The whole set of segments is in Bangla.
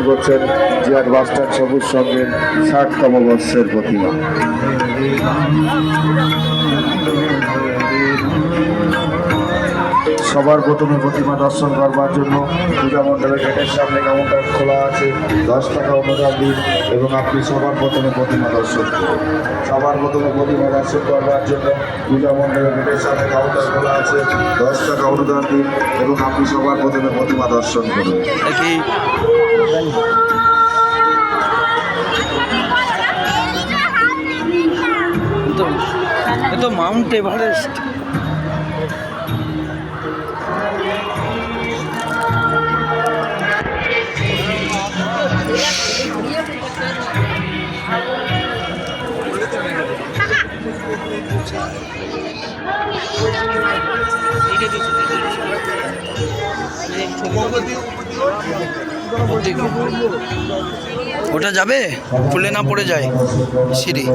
করছেন জিয়াদ বাস্টার সবুজ সঙ্গে 60তম বর্ষের প্রতিমা। সবার প্রথমে প্রতিমা দর্শন করবার জন্য পূজা মণ্ডলের গেটের সামনে কাউন্টার খোলা আছে। 10 টাকা অনুদান দিন এবং আপনি সবার প্রথমে প্রতিমা দর্শন করুন। সবার প্রথমে প্রতিমা দর্শন করবার জন্য পূজা মণ্ডলের গেটের সামনে কাউন্টার খোলা আছে। 10 টাকা অনুদান দিন এবং আপনি সবার প্রথমে প্রতিমা দর্শন করুন। তো মাউন্ট এভারেস্ট। ওটা যাবে, খুলে না পড়ে যায় সিঁড়ি।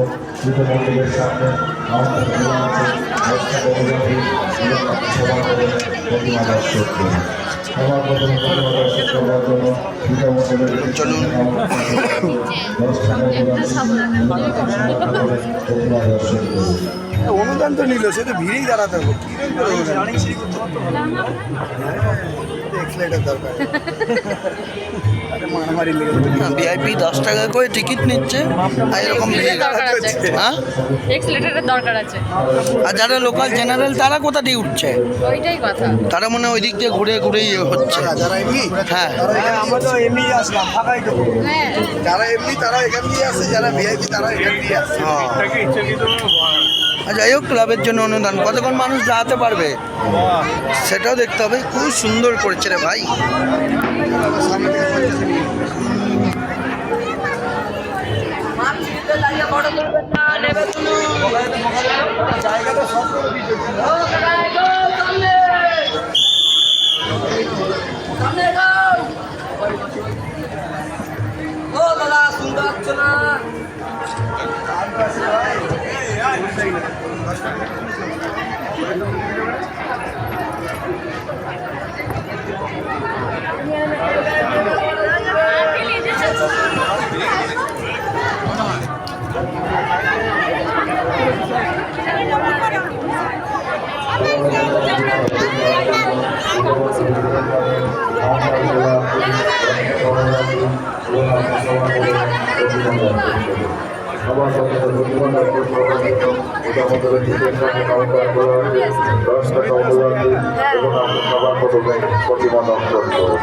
চলুন। অনুদান তো নিল, সে তো ভিড়েই দাঁড়াতে হবে। ভিআইপি 10 টাকা করে টিকিট নিচ্ছে, আর এরকম দরকার আছে। আর যারা লোকাল জেনারেল তারা কোথা দিয়ে উঠছে? ওইটাই কথা। তারা মনে হয় ওই দিক দিয়ে ঘুরে ঘুরেই হচ্ছে। যারা এমনি, হ্যাঁ, আমরা তো এমনি আসলাম, ফাঁকাই তো। হ্যাঁ, যারা এমনি তারা এখান দিয়ে আসে, যারা ভিআইপি তারা এখান দিয়ে আসে। যাই হোক, ক্লাবের জন্য অনুদান কতক্ষণ মানুষ দাঁড়াতে পারবে সেটাও দেখতে হবে। খুব সুন্দর করেছে রে ভাই। সবার প্রথমে প্রতিমা দর্শন করবার জন্য পূজা মণ্ডলের গেটের সামনে কাউন্টার খোলা আছে। 10 টাকা অনুদান দিন এবং আপনি সবার প্রথমে প্রতিমা দর্শন করুন।